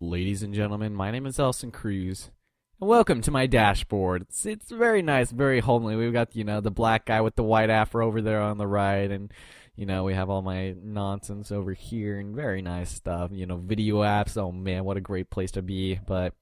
Ladies and gentlemen, my name is Elson Cruz, and welcome to my dashboard. It's very nice, very homely. We've got, the black guy with the white afro over there on the right, and, we have all my nonsense over here, and very nice stuff. Video apps, oh man, what a great place to be, but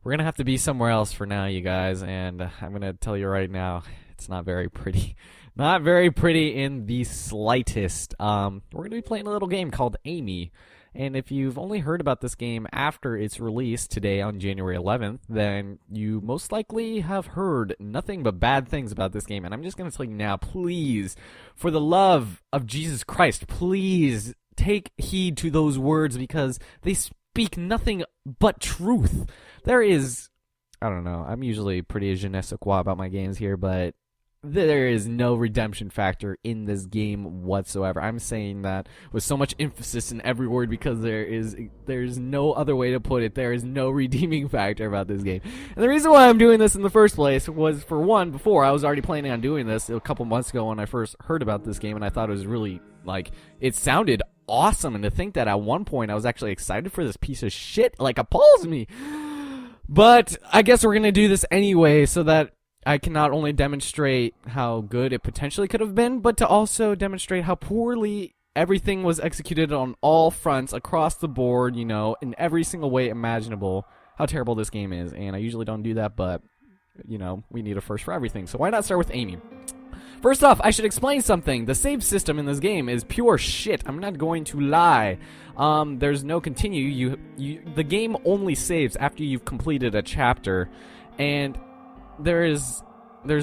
we're gonna have to be somewhere else for now, you guys, and I'm gonna tell you right now, it's not very pretty. Not very pretty in the slightest. We're gonna be playing a little game called Amy. And if you've only heard about this game after its release today on January 11th, then you most likely have heard nothing but bad things about this game. And I'm just going to tell you now, please, for the love of Jesus Christ, please take heed to those words because they speak nothing but truth. There is, I don't know, I'm usually pretty je ne sais quoi about my games here, but there is no redemption factor in this game whatsoever. I'm saying that with so much emphasis in every word because there's no other way to put it. There is no redeeming factor about this game. And the reason why I'm doing this in the first place was, for one, before I was already planning on doing this a couple months ago when I first heard about this game, and I thought it was really, it sounded awesome, and to think that at one point I was actually excited for this piece of shit, appalls me. But I guess we're gonna do this anyway so that I can not only demonstrate how good it potentially could have been, but to also demonstrate how poorly everything was executed on all fronts across the board, in every single way imaginable, how terrible this game is. And I usually don't do that, but, we need a first for everything. So why not start with Amy? First off, I should explain something. The save system in this game is pure shit. I'm not going to lie. There's no continue. The game only saves after you've completed a chapter, and there's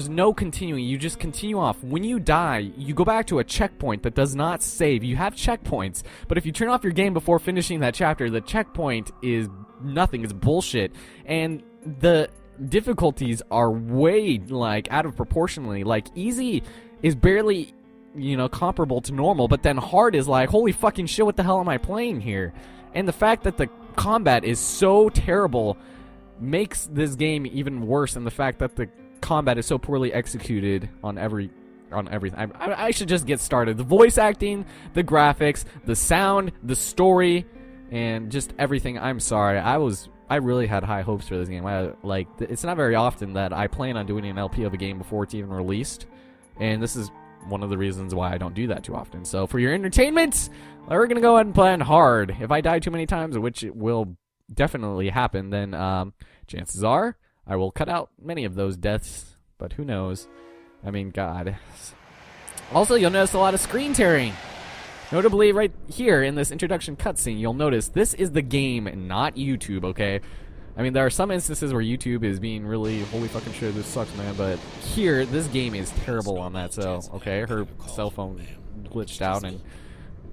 no continuing. You just continue off. When you die, you go back to a checkpoint that does not save. You have checkpoints, but if you turn off your game before finishing that chapter, the checkpoint is nothing. It's bullshit. And the difficulties are way, out of proportionally. Easy is barely, comparable to normal, but then hard is holy fucking shit, what the hell am I playing here? And the fact that the combat is so terrible makes this game even worse, and the fact that the combat is so poorly executed on everything. I should just get started. The voice acting, the graphics, the sound, the story, and just everything. I'm sorry. I really had high hopes for this game. It's not very often that I plan on doing an LP of a game before it's even released, and this is one of the reasons why I don't do that too often. So for your entertainment, we're gonna go ahead and plan hard. If I die too many times, which it will definitely happen, then chances are I will cut out many of those deaths, but who knows? I mean, God. Also, you'll notice a lot of screen tearing. Notably, right here in this introduction cutscene, you'll notice this is the game, not YouTube, okay? I mean, there are some instances where YouTube is being really, holy fucking shit, this sucks, man, but here, this game is terrible on that, so, okay, her cell phone glitched out, and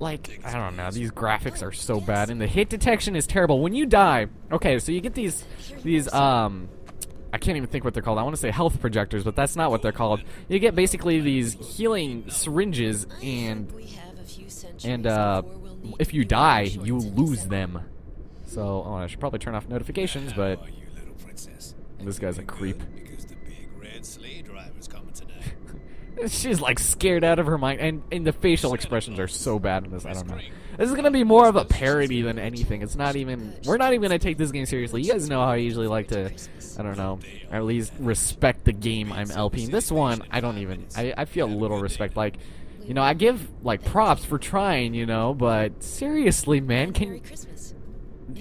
I don't know, these graphics are so bad, and the hit detection is terrible. When you die, okay, so you get these, I can't even think what they're called. I want to say health projectors, but that's not what they're called. You get basically these healing syringes, and if you die, you lose them. So, I should probably turn off notifications, but this guy's a creep. She's scared out of her mind, and the facial expressions are so bad in this. I don't know. This is gonna be more of a parody than anything. It's not even. We're not even gonna take this game seriously. You guys know how I usually like to, I don't know, at least respect the game I'm LPing. This one, I don't even. I feel a little respect. I give props for trying, but seriously, man,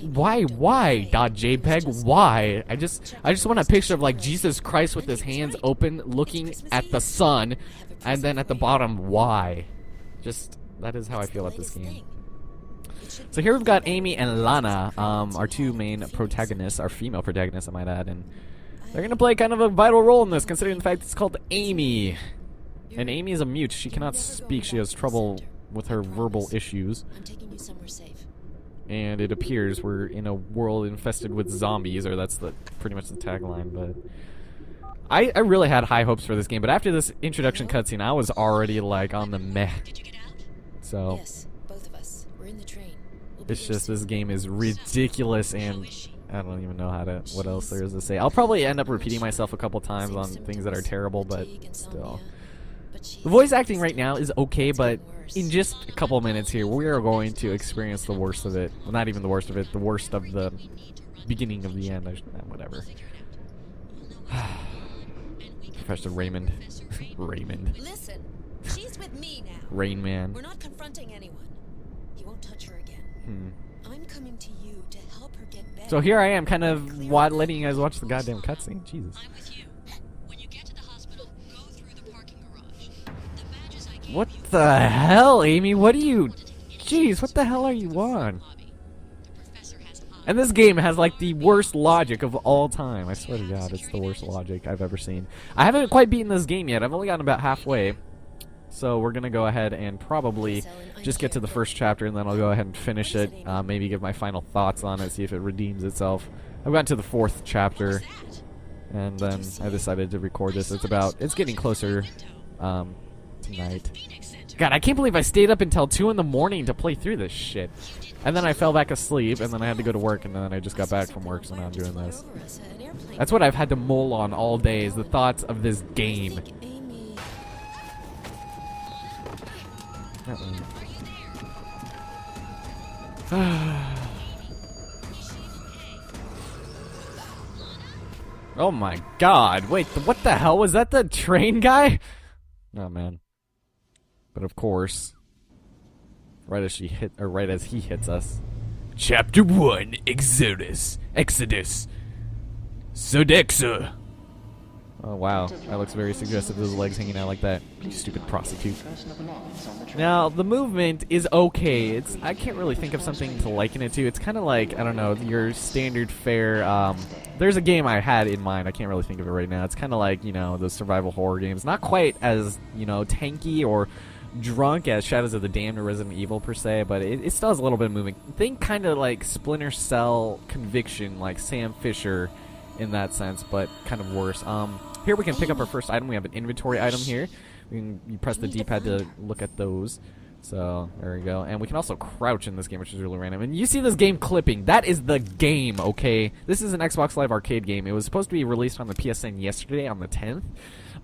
why .jpeg? Why? I just want a picture of Jesus Christ with his hands open looking at the sun, and then at the bottom, why? That is how I feel about this game. So here we've got Amy and Lana, our two main protagonists, our female protagonists I might add, and they're gonna play kind of a vital role in this, considering the fact it's called Amy. And Amy is a mute. She cannot speak. She has trouble with her verbal issues. I'm taking you somewhere safe. And it appears we're in a world infested with zombies, or that's pretty much the tagline, but I really had high hopes for this game, but after this introduction cutscene, I was already on the meh. Did you get out? So Yes, both of us. We're in the train. it's just this game is ridiculous, and I don't even know what else there is to say. I'll probably end up repeating myself a couple times on things that are terrible, but still. But she's The voice acting right now is okay, It's but getting worse. in just a couple of minutes here, we are going to experience the worst of it. Well, not even the worst of it, the worst of the beginning of the end. Whatever. Professor Raymond. Raymond. Listen, she's with me now. Rain Man. We're not confronting anyone. You won't touch her again. I'm coming to you to help her get better. So here I am, kind of letting you guys watch the goddamn cutscene. Jesus. I'm with you. When you get to the hospital, go through the parking garage. The badges I gave What you the hell, Amy? What are you... Jeez, what the hell are you on? lobby. The professor has eyes. And this game has like the worst logic of all time. I swear to God, it's the worst logic I've ever seen. I haven't quite beaten this game yet. I've only gotten about halfway. So we're gonna go ahead and probably just get to the first chapter, and then I'll go ahead and finish it. Maybe give my final thoughts on it, see if it redeems itself. I've gotten to the 4th chapter, and then I decided to record this. It's getting closer tonight. God, I can't believe I stayed up until 2 in the morning to play through this shit. And then I fell back asleep, and then I had to go to work, and then I just got back from work, so now I'm doing this. That's what I've had to mull on all day, is the thoughts of this game. Amy. Oh my God! Wait, what the hell was that? The train guy? Oh man! But of course, right as he hits us. Chapter 1: Exodus. Sodexa. Oh wow, that looks very suggestive. Those legs hanging out like that. You stupid prostitute. Now the movement is okay. I can't really think of something to liken it to. It's kind of like, I don't know, your standard fare. There's a game I had in mind. I can't really think of it right now. It's kind of like, you know, those survival horror games. Not quite as, you know, tanky or drunk as Shadows of the Damned or Resident Evil per se, but it still has a little bit of movement. Think kind of like Splinter Cell Conviction, like Sam Fisher in that sense, but kind of worse. Here we can pick up our first item. We have an inventory item here. You press the D-pad to look at those. So there we go. And we can also crouch in this game, which is really random. And you see this game clipping. That is the game, okay? This is an Xbox Live Arcade game. It was supposed to be released on the PSN yesterday on the 10th.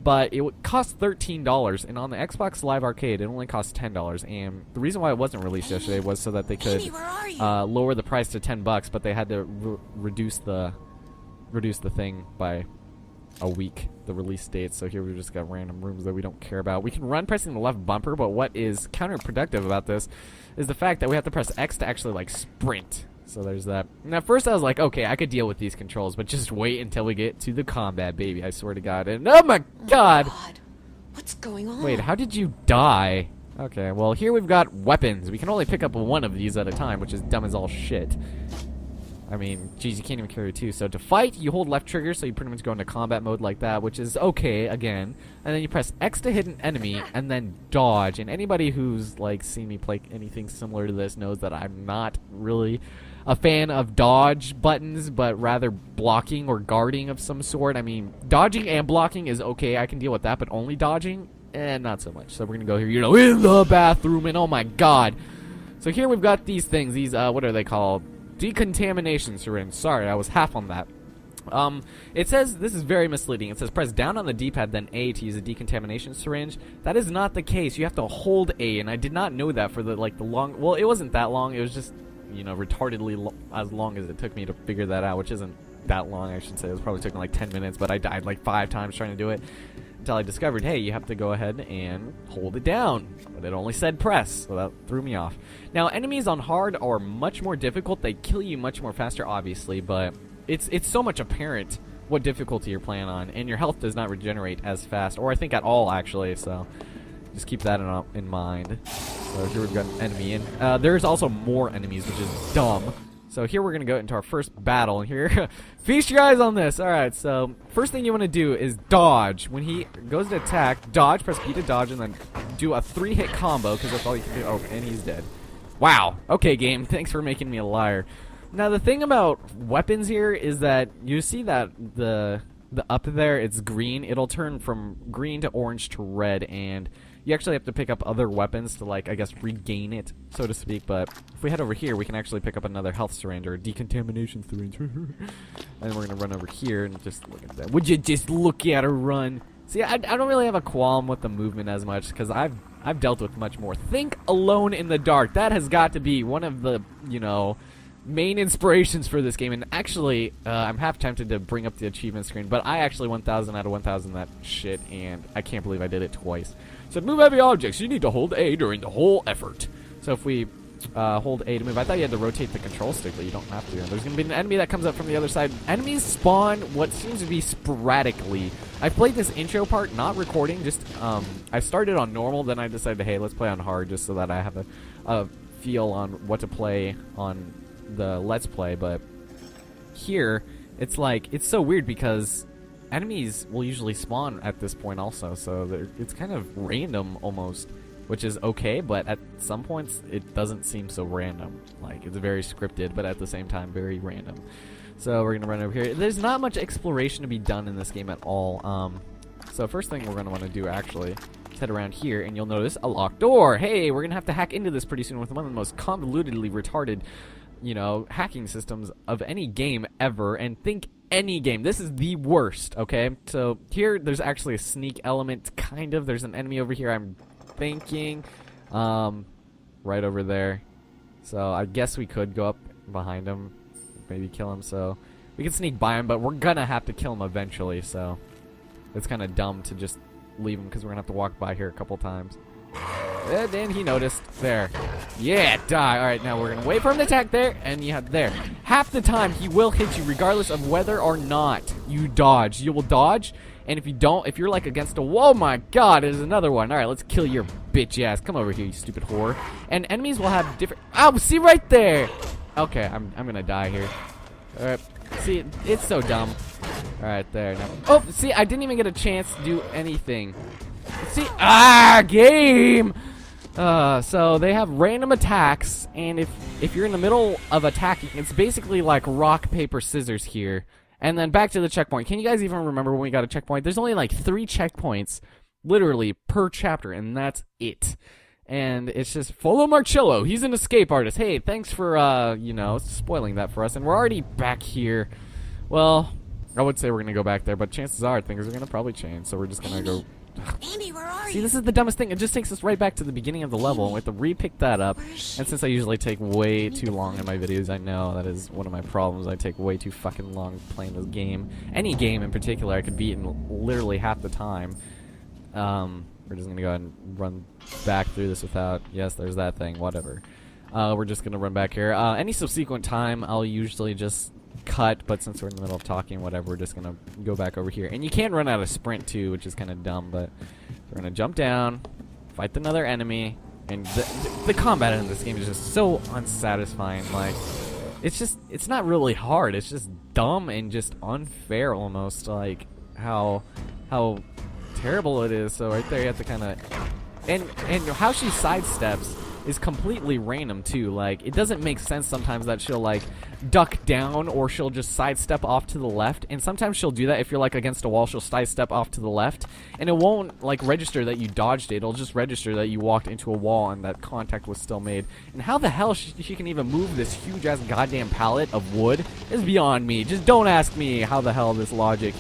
But it cost $13, and on the Xbox Live Arcade, it only cost $10. And the reason why it wasn't released yesterday was so that they could Amy, where are you? lower the price to $10, but they had to reduce the thing by a week, the release date. So here we've just got random rooms that we don't care about. We can run pressing the left bumper, but what is counterproductive about this is the fact that we have to press X to actually like sprint. So there's that. And at first I was like, okay, I could deal with these controls, but just wait until we get to the combat, baby. I swear to God. And oh my God! What's going on? Wait, how did you die? Okay, well here we've got weapons. We can only pick up one of these at a time, which is dumb as all shit. I mean, geez, you can't even carry 2. So to fight, you hold left trigger, so you pretty much go into combat mode like that, which is okay, again. And then you press X to hit an enemy, and then dodge. And anybody who's, like, seen me play anything similar to this knows that I'm not really a fan of dodge buttons, but rather blocking or guarding of some sort. I mean, dodging and blocking is okay, I can deal with that, but only dodging? Not so much. So we're gonna go here, you know, in the bathroom, and oh my God. So here we've got these things, these, what are they called? Decontamination syringe. Sorry, I was half on that. It says, this is very misleading. It says press down on the D-pad, then A to use a decontamination syringe. That is not the case. You have to hold A, and I did not know that for the long. Well, it wasn't that long. It was just, you know, retardedly as long as it took me to figure that out, which isn't that long, I should say. It was probably took me like 10 minutes, but I died like 5 times trying to do it until I discovered, hey, you have to go ahead and hold it down. But it only said press, so that threw me off. Now, enemies on hard are much more difficult. They kill you much more faster, obviously, but it's so much apparent what difficulty you're playing on, and your health does not regenerate as fast, or I think at all, actually, so just keep that in mind. So here we've got an enemy, and there's also more enemies, which is dumb. So here we're going to go into our first battle, and here, feast your eyes on this. Alright, so first thing you want to do is dodge. When he goes to attack, dodge, press B to dodge, and then do a 3-hit combo, because that's all you can do. Oh, and he's dead. Wow. Okay, game, thanks for making me a liar. Now, the thing about weapons here is that you see that the up there, it's green. It'll turn from green to orange to red, and you actually have to pick up other weapons to, like, I guess, regain it, so to speak. But if we head over here, we can actually pick up another health syringe, or a decontamination syringe. And we're going to run over here and just look at that. Would you just look at her run? See, I don't really have a qualm with the movement as much because I've dealt with much more. Think Alone in the Dark. That has got to be one of the, you know, main inspirations for this game. And actually, I'm half tempted to bring up the achievement screen, but I actually 1000 out of 1000 that shit, and I can't believe I did it twice. So move heavy objects. You need to hold A during the whole effort. So if we hold A to move, I thought you had to rotate the control stick, but you don't have to. And there's going to be an enemy that comes up from the other side. Enemies spawn what seems to be sporadically. I played this intro part not recording, just I started on normal, then I decided, hey, let's play on hard just so that I have a feel on what to play on the Let's Play. But here, it's like, it's so weird because enemies will usually spawn at this point also, so it's kind of random almost, which is okay, but at some points it doesn't seem so random. Like, it's very scripted, but at the same time very random. So we're gonna run over here. There's not much exploration to be done in this game at all. So first thing we're gonna want to do actually is head around here, and you'll notice a locked door. Hey, we're gonna have to hack into this pretty soon with one of the most convolutedly retarded, you know, hacking systems of any game ever. And think any game. This is the worst, okay? So here, there's actually a sneak element, kind of. There's an enemy over here, I'm thinking. Right over there. So I guess we could go up behind him, maybe kill him. So we can sneak by him, but we're gonna have to kill him eventually. So it's kind of dumb to just leave him because we're gonna have to walk by here a couple times. And then he noticed. There. Yeah, die. Alright, now we're gonna wait for him to attack there, and yeah, there. Half the time he will hit you regardless of whether or not you dodge. You will dodge, and if you don't, if you're like against a wall, my god, there's another one. Alright, let's kill your bitch ass. Come over here, you stupid whore. And enemies will have different. Oh, see right there! Okay, I'm gonna die here. Alright. See, it's so dumb. Alright, there. Now. Oh, see, I didn't even get a chance to do anything. See, game! So they have random attacks, and if you're in the middle of attacking, it's basically like rock, paper, scissors here. And then back to the checkpoint. Can you guys even remember when we got a checkpoint? There's only like 3 checkpoints, literally, per chapter, and that's it. And it's just, follow Marcello. He's an escape artist. Hey, thanks for, you know, spoiling that for us. And we're already back here. Well, I would say we're going to go back there, but chances are things are going to probably change, so we're just going to go. Andy, where are See, you? this is the dumbest thing. It just takes us right back to the beginning of the level, and we have to re-pick that up. And since I usually take way too long in my videos, I know that is one of my problems. I take way too fucking long playing this game. Any game in particular, I could beat in literally half the time. We're just going to go ahead and run back through this without... Yes, there's that thing. Whatever. We're just going to run back here. Any subsequent time, I'll usually just cut, but since we're in the middle of talking, whatever, we're just going to go back over here. And you can run out of sprint, too, which is kind of dumb, but we're going to jump down, fight another enemy, and the combat in this game is just so unsatisfying. Like, it's not really hard. It's just dumb and just unfair almost, like, how terrible it is. So right there you have to kind of, and how she sidesteps is completely random too. Like, it doesn't make sense sometimes that she'll like duck down, or she'll just sidestep off to the left, and sometimes she'll do that if you're like against a wall. She'll sidestep off to the left, and it won't like register that you dodged it. It'll just register that you walked into a wall and that contact was still made. And how the hell she can even move this huge ass goddamn pallet of wood is beyond me. Just don't ask me how the hell this logic.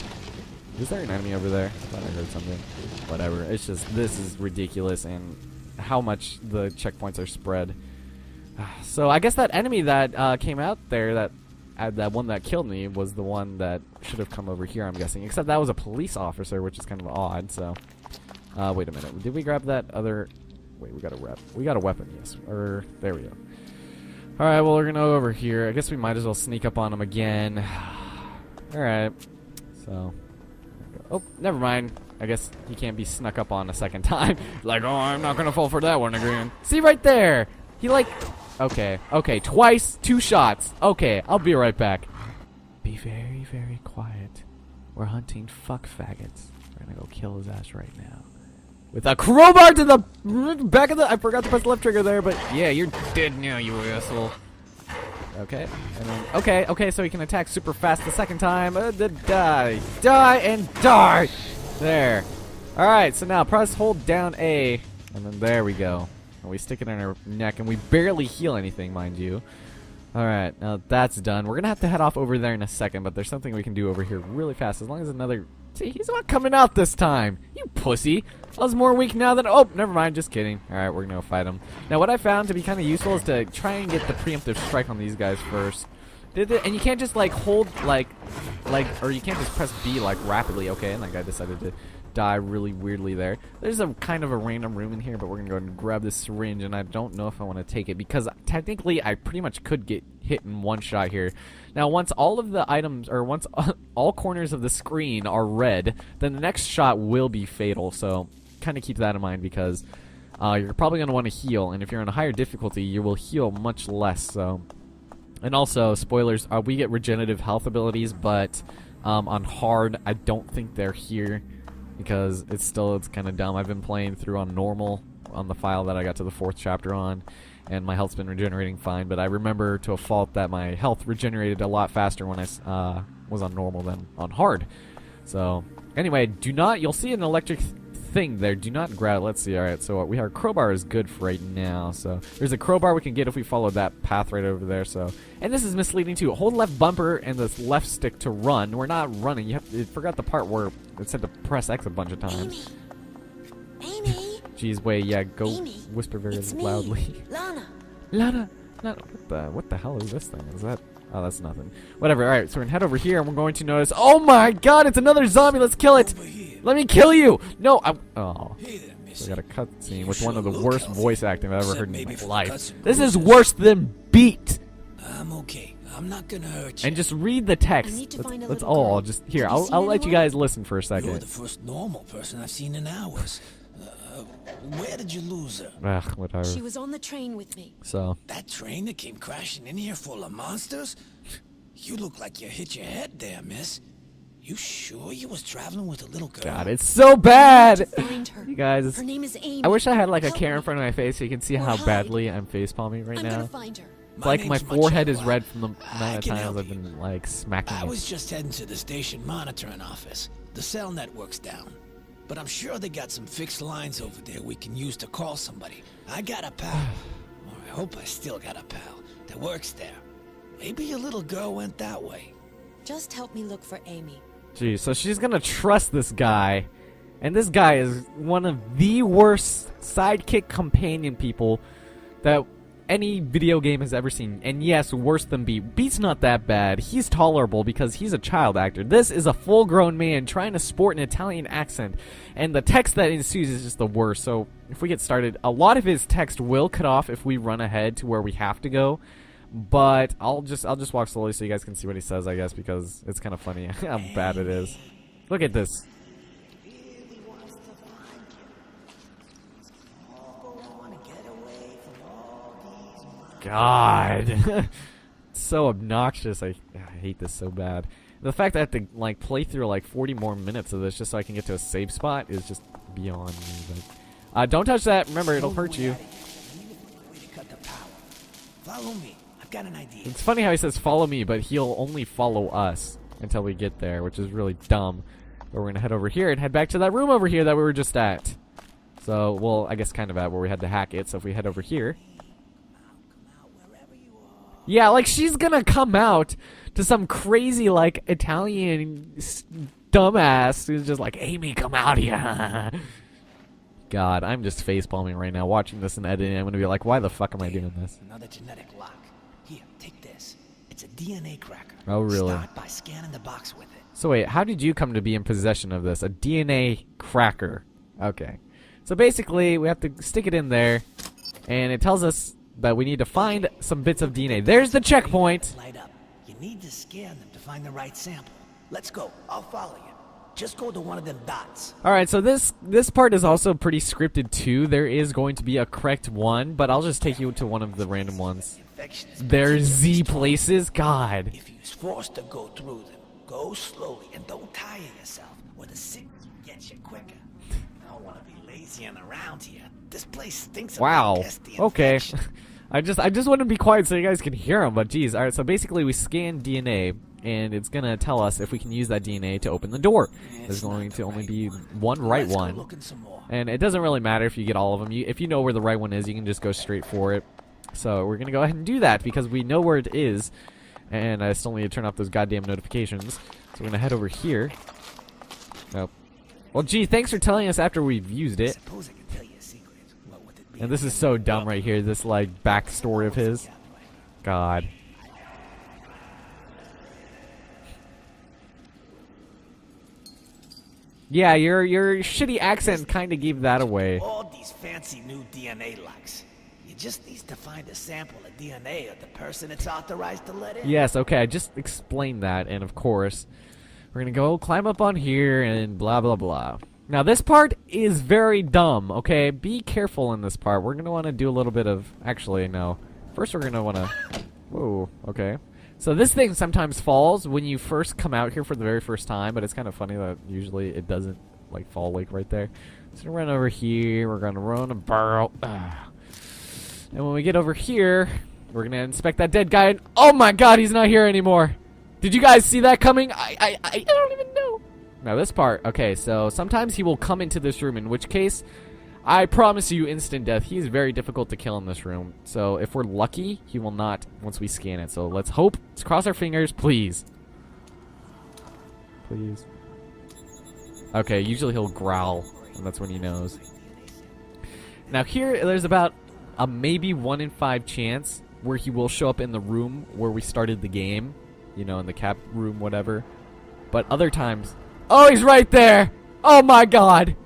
Is there an enemy over there? I thought I heard something. Whatever. It's just, this is ridiculous, and how much the checkpoints are spread. So I guess that enemy that came out there, that one that killed me, was the one that should have come over here, I'm guessing. Except that was a police officer, which is kind of odd. So, wait a minute. Did we grab that other? Wait, we got a rep. We got a weapon, yes. Or there we go. All right. Well, we're gonna go over here. I guess we might as well sneak up on him again. All right. So. Oh, never mind. I guess he can't be snuck up on a second time. Like, oh, I'm not gonna fall for that one again. See right there? He like... Okay, twice, 2 shots. Okay, I'll be right back. Be very, very quiet. We're hunting fuck faggots. We're gonna go kill his ass right now. With a crowbar to the back of the... I forgot to press the left trigger there, but yeah, you're dead now, you asshole. Okay, and then, okay, so he can attack super fast the second time. Die, and die! There. Alright, so now press hold down A, and then there we go. And we stick it in our neck, and we barely heal anything, mind you. Alright, now that's done. We're gonna have to head off over there in a second, but there's something we can do over here really fast. As long as another See, he's not coming out this time. You pussy. I was more weak now than... Oh, never mind. Just kidding. Alright, we're going to fight him. Now, what I found to be kind of useful is to try and get the preemptive strike on these guys first. And you can't just, like, hold, like, or you can't just press B, like, rapidly. Okay, and that guy decided to die really weirdly there. There's a kind of a random room in here, but we're going to go ahead and grab this syringe, and I don't know if I want to take it, because technically I pretty much could get hit in one shot here. Now, once all of the items, or once all corners of the screen are red, then the next shot will be fatal, so kind of keep that in mind, because you're probably going to want to heal, and if you're on a higher difficulty, you will heal much less, so... And also, spoilers, we get regenerative health abilities, but on hard, I don't think they're here, because it's kind of dumb. I've been playing through on normal on the file that I got to the 4th chapter on, and my health's been regenerating fine, but I remember to a fault that my health regenerated a lot faster when I was on normal than on hard. So, anyway, you'll see an electric thing there. Do not grab it. Let's see. Alright, so our crowbar is good for right now. So, there's a crowbar we can get if we follow that path right over there. So, and this is misleading too. Hold left bumper and the left stick to run. We're not running. You forgot the part where it said to press X a bunch of times. Amy! Amy! Jeez, wait, yeah, go Amy, whisper very it's me, loudly. Lana! Lana! What the hell is this thing? Is that... Oh, that's nothing. Whatever, alright, so we're gonna head over here and we're going to notice... Oh my god, it's another zombie! Let's kill it! Let me kill you! No, Oh. We got a cutscene with one of the worst voice acting I've ever heard in my life. This is worse than Beat! I'm okay. I'm not gonna hurt you. And just read the text. I need to find a That's little all. girl. Just here, Have you seen I'll let you anyone? guys listen for a second. You're the first normal person I've seen in hours. Where did you lose her? Ugh, whatever. She was on the train with me. So... That train that came crashing in here full of monsters? You look like you hit your head there, miss. You sure you was traveling with a little girl? God, it's so bad! Find her. You guys, Her name is Amy. I wish I had like a Help camera in me. front of my face so you can see Or how hide. badly I'm facepalming right I'm now. gonna find her. It's like my name's forehead is Machoa. red from the I amount of can times help I've you. been like smacking I it. was just heading to the station monitoring office. The cell network's down. But I'm sure they got some fixed lines over there we can use to call somebody. I got a pal, or I hope I still got a pal, that works there. Maybe your little girl went that way. Just help me look for Amy. Geez, so she's gonna trust this guy, and this guy is one of the worst sidekick companion people that any video game has ever seen. And yes, worse than Beat. Beat's not that bad. He's tolerable because he's a child actor. This is a full-grown man trying to sport an Italian accent, and the text that ensues is just the worst. So if we get started, a lot of his text will cut off if we run ahead to where we have to go. But I'll just walk slowly so you guys can see what he says, I guess, because it's kind of funny how bad it is. Look at this. God. So obnoxious. I hate this so bad. The fact that I have to like play through like 40 more minutes of this just so I can get to a save spot is just beyond me. But don't touch that. Remember, it'll hurt you. Way to cut the power. Follow me. I've got an idea. It's funny how he says follow me, but he'll only follow us until we get there, which is really dumb. But we're gonna head over here and head back to that room over here that we were just at. So, well, I guess kind of at where we had to hack it. So if we head over here. Yeah, like she's gonna come out to some crazy like Italian dumbass who's just like, Amy, come out here. God, I'm just facepalming right now watching this and editing. I'm gonna be like, why the fuck am I doing this? Another genetic lock. Here, take this. It's a DNA cracker. Oh, really? Start by scanning the box with it. So wait, how did you come to be in possession of this? A DNA cracker. Okay. So basically, we have to stick it in there, and it tells us that we need to find some bits of DNA. There's the checkpoint. Light up. You need to scan them to find the right sample. Let's go. I'll follow you. Just go to one of them dots. Alright, so this part is also pretty scripted too. There is going to be a correct one, but I'll just take you to one of the random ones. There's Z places? God. If you're forced to go through them, go slowly and don't tire yourself, or the sickness gets you quicker. I don't want to be lazying around here. This place stinks of Wow. pesty Okay. infection. I just want to be quiet so you guys can hear them, but geez. Alright, so basically we scan DNA, and it's gonna tell us if we can use that DNA to open the door. There's going to only be one right Let's go one. looking some more. And it doesn't really matter if you get all of them. If you know where the right one is, you can just go straight for it. So we're going to go ahead and do that because we know where it is. And I still need to turn off those goddamn notifications. So we're going to head over here. Nope. Well, gee, thanks for telling us after we've used it. Suppose I can tell you a secret. What would it be? And this is so dumb right here, this, like, backstory of his. God. Yeah, your shitty accent kind of gave that away. All these fancy new DNA locks. You just need to find a sample of DNA of the person it's authorized to let in. Yes, okay, I just explained that, and of course, we're gonna go climb up on here and blah blah blah. Now this part is very dumb, okay? Be careful in this part. We're gonna wanna do a little bit of, actually, no. First we're gonna wanna, whoa, okay. So this thing sometimes falls when you first come out here for the very first time, but it's kind of funny that usually it doesn't, like, fall, like, right there. So we're gonna run over here, we're gonna run a barrel. And when we get over here, we're gonna inspect that dead guy, and oh my god, he's not here anymore! Did you guys see that coming? I don't even know. Now this part, okay, so sometimes he will come into this room, in which case, I promise you instant death. He's very difficult to kill in this room. So if we're lucky, he will not once we scan it. So let's hope. Let's cross our fingers, please. Please. Okay, usually he'll growl, and that's when he knows. Now here, there's about a maybe 1 in 5 chance where he will show up in the room where we started the game. You know, in the cap room, whatever. But other times... Oh, he's right there! Oh my god!